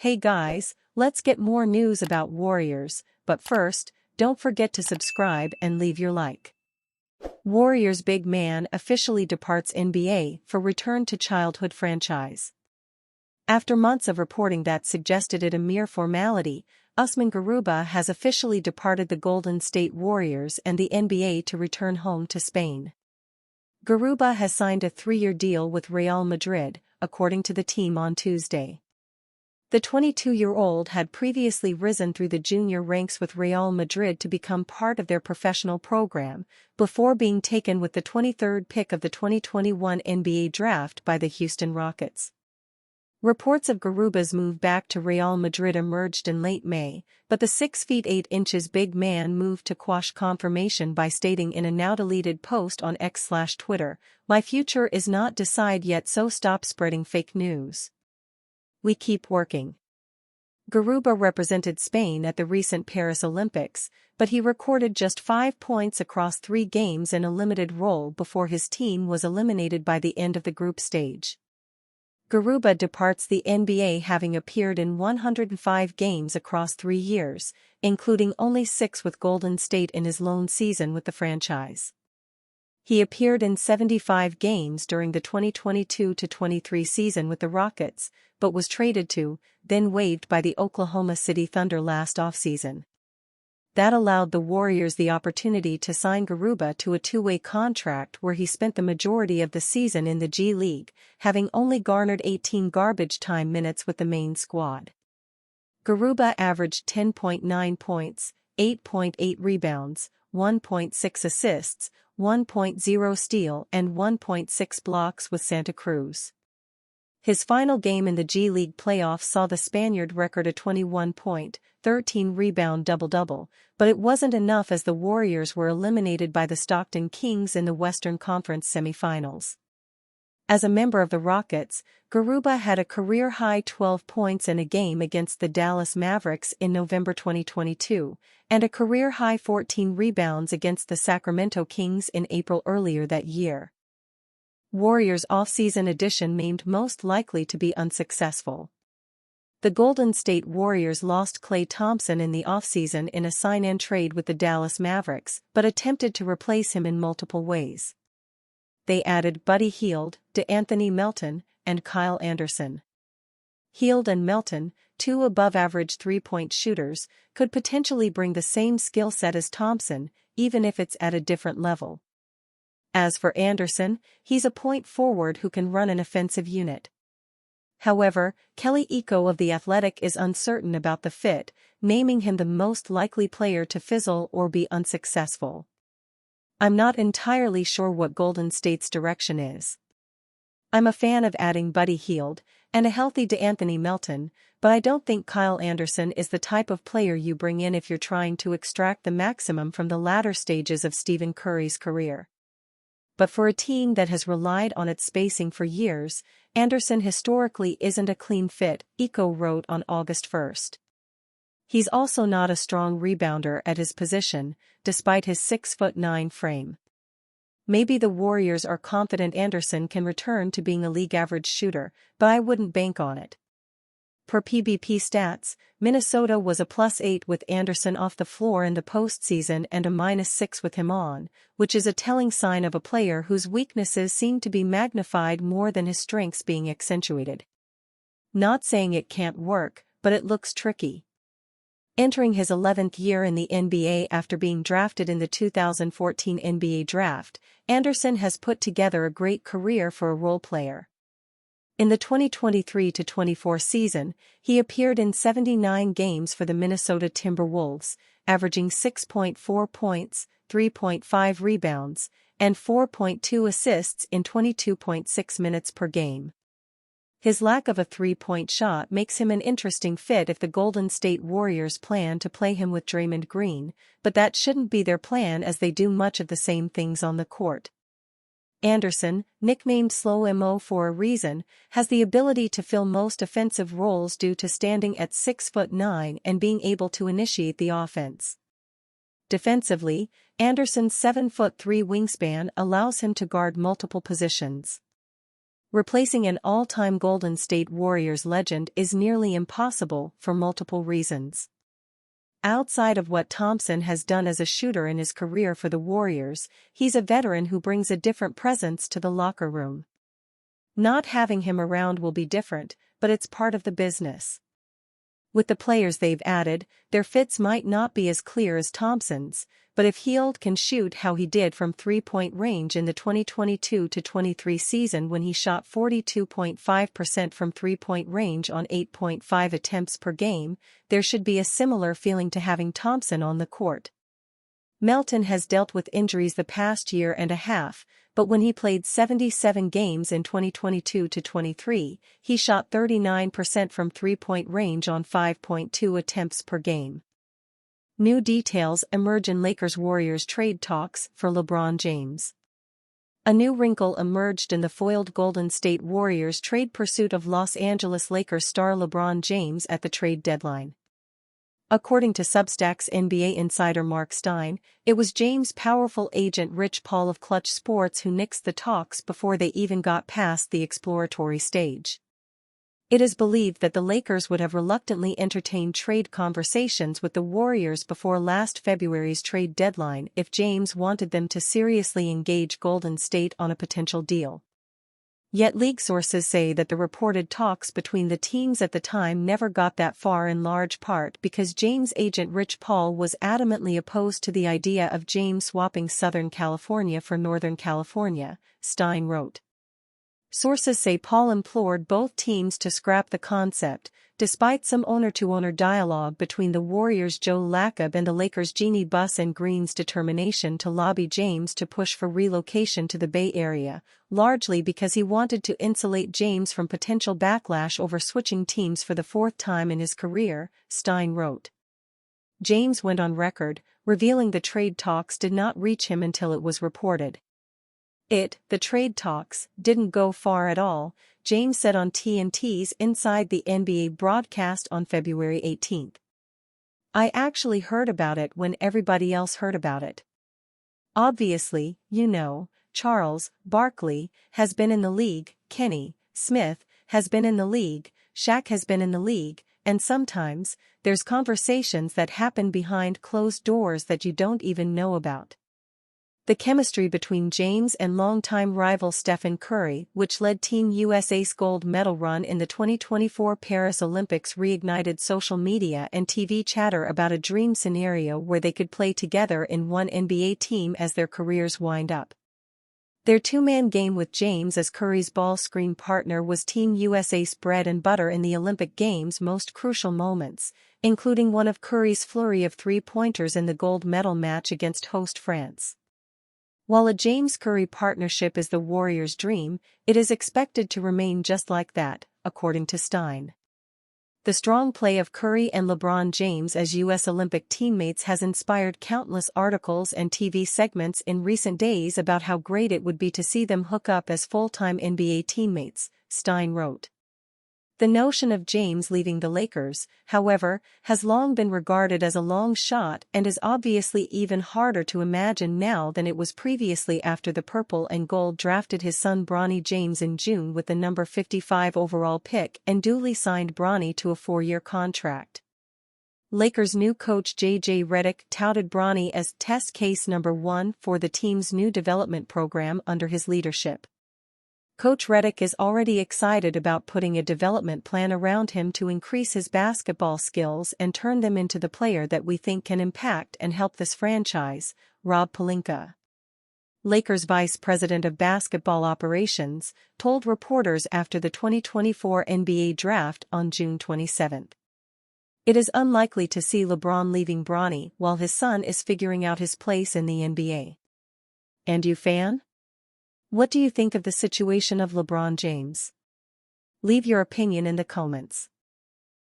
Hey guys, let's get more news about Warriors, but first, don't forget to subscribe and leave your like. Warriors big man officially departs NBA for return to childhood franchise. After months of reporting that suggested it a mere formality, Usman Garuba has officially departed the Golden State Warriors and the NBA to return home to Spain. Garuba has signed a 3-year deal with Real Madrid, according to the team on Tuesday. The 22-year-old had previously risen through the junior ranks with Real Madrid to become part of their professional program, before being taken with the 23rd pick of the 2021 NBA draft by the Houston Rockets. Reports of Garuba's move back to Real Madrid emerged in late May, but the 6 feet 8 inches big man moved to quash confirmation by stating in a now-deleted post on X/Twitter, "My future is not decided yet, so stop spreading fake news. We keep working." Garuba represented Spain at the recent Paris Olympics, but he recorded just 5 points across 3 games in a limited role before his team was eliminated by the end of the group stage. Garuba departs the NBA having appeared in 105 games across 3 years, including only 6 with Golden State in his lone season with the franchise. He appeared in 75 games during the 2022-23 season with the Rockets, but was traded to, then waived by the Oklahoma City Thunder last offseason. That allowed the Warriors the opportunity to sign Garuba to a 2-way contract where he spent the majority of the season in the G League, having only garnered 18 garbage time minutes with the main squad. Garuba averaged 10.9 points, 8.8 rebounds, 1.6 assists, 1.0 steal and 1.6 blocks with Santa Cruz. His final game in the G League playoffs saw the Spaniard record a 21-point, 13-rebound double-double, but it wasn't enough as the Warriors were eliminated by the Stockton Kings in the Western Conference semifinals. As a member of the Rockets, Garuba had a career-high 12 points in a game against the Dallas Mavericks in November 2022, and a career-high 14 rebounds against the Sacramento Kings in April earlier that year. Warriors' offseason addition named most likely to be unsuccessful. The Golden State Warriors lost Klay Thompson in the offseason in a sign-and trade with the Dallas Mavericks, but attempted to replace him in multiple ways. They added Buddy Hield, DeAnthony Melton, and Kyle Anderson. Hield and Melton, 2 above-average three-point shooters, could potentially bring the same skill set as Thompson, even if it's at a different level. As for Anderson, he's a point forward who can run an offensive unit. However, Kelly Iko of The Athletic is uncertain about the fit, naming him the most likely player to fizzle or be unsuccessful. "I'm not entirely sure what Golden State's direction is. I'm a fan of adding Buddy Hield and a healthy DeAnthony Melton, but I don't think Kyle Anderson is the type of player you bring in if you're trying to extract the maximum from the latter stages of Stephen Curry's career. But for a team that has relied on its spacing for years, Anderson historically isn't a clean fit," Iko wrote on August 1. He's also not a strong rebounder at his position, despite his 6'9" frame. Maybe the Warriors are confident Anderson can return to being a league-average shooter, but I wouldn't bank on it. Per PBP stats, Minnesota was a +8 with Anderson off the floor in the postseason and a -6 with him on, which is a telling sign of a player whose weaknesses seem to be magnified more than his strengths being accentuated. Not saying it can't work, but it looks tricky. Entering his 11th year in the NBA after being drafted in the 2014 NBA draft, Anderson has put together a great career for a role player. In the 2023-24 season, he appeared in 79 games for the Minnesota Timberwolves, averaging 6.4 points, 3.5 rebounds, and 4.2 assists in 22.6 minutes per game. His lack of a three-point shot makes him an interesting fit if the Golden State Warriors plan to play him with Draymond Green, but that shouldn't be their plan as they do much of the same things on the court. Anderson, nicknamed Slow Mo for a reason, has the ability to fill most offensive roles due to standing at 6'9" and being able to initiate the offense. Defensively, Anderson's 7'3" wingspan allows him to guard multiple positions. Replacing an all-time Golden State Warriors legend is nearly impossible for multiple reasons. Outside of what Thompson has done as a shooter in his career for the Warriors, he's a veteran who brings a different presence to the locker room. Not having him around will be different, but it's part of the business. With the players they've added, their fits might not be as clear as Thompson's, but if Hield can shoot how he did from three-point range in the 2022-23 season when he shot 42.5% from three-point range on 8.5 attempts per game, there should be a similar feeling to having Thompson on the court. Melton has dealt with injuries the past year and a half, but when he played 77 games in 2022-23, he shot 39% from three-point range on 5.2 attempts per game. New details emerge in Lakers-Warriors trade talks for LeBron James. A new wrinkle emerged in the foiled Golden State Warriors trade pursuit of Los Angeles Lakers star LeBron James at the trade deadline. According to Substack's NBA insider Mark Stein, it was James' powerful agent Rich Paul of Clutch Sports who nixed the talks before they even got past the exploratory stage. It is believed that the Lakers would have reluctantly entertained trade conversations with the Warriors before last February's trade deadline if James wanted them to seriously engage Golden State on a potential deal. Yet league sources say that the reported talks between the teams at the time never got that far in large part because James' agent Rich Paul was adamantly opposed to the idea of James swapping Southern California for Northern California, Stein wrote. Sources say Paul implored both teams to scrap the concept, despite some owner-to-owner dialogue between the Warriors' Joe Lacob and the Lakers' Jeannie Buss and Green's determination to lobby James to push for relocation to the Bay Area, largely because he wanted to insulate James from potential backlash over switching teams for the fourth time in his career, Stein wrote. James went on record, revealing the trade talks did not reach him until it was reported. The trade talks, didn't go far at all, James said on TNT's Inside the NBA broadcast on February 18. I actually heard about it when everybody else heard about it. Obviously, Charles Barkley has been in the league, Kenny Smith has been in the league, Shaq has been in the league, and sometimes, there's conversations that happen behind closed doors that you don't even know about. The chemistry between James and longtime rival Stephen Curry, which led Team USA's gold medal run in the 2024 Paris Olympics, reignited social media and TV chatter about a dream scenario where they could play together in one NBA team as their careers wind up. Their two-man game with James as Curry's ball screen partner was Team USA's bread and butter in the Olympic Games' most crucial moments, including one of Curry's flurry of three-pointers in the gold medal match against host France. While a James-Curry partnership is the Warriors' dream, it is expected to remain just like that, according to Stein. The strong play of Curry and LeBron James as U.S. Olympic teammates has inspired countless articles and TV segments in recent days about how great it would be to see them hook up as full-time NBA teammates, Stein wrote. The notion of James leaving the Lakers, however, has long been regarded as a long shot and is obviously even harder to imagine now than it was previously after the purple and gold drafted his son Bronny James in June with the number 55 overall pick and duly signed Bronny to a 4-year contract. Lakers' new coach J.J. Redick touted Bronny as test case number 1 for the team's new development program under his leadership. Coach Redick is already excited about putting a development plan around him to increase his basketball skills and turn them into the player that we think can impact and help this franchise, Rob Pelinka, Lakers vice president of basketball operations, told reporters after the 2024 NBA draft on June 27. It is unlikely to see LeBron leaving Bronny while his son is figuring out his place in the NBA. And you, fan? What do you think of the situation of LeBron James? Leave your opinion in the comments.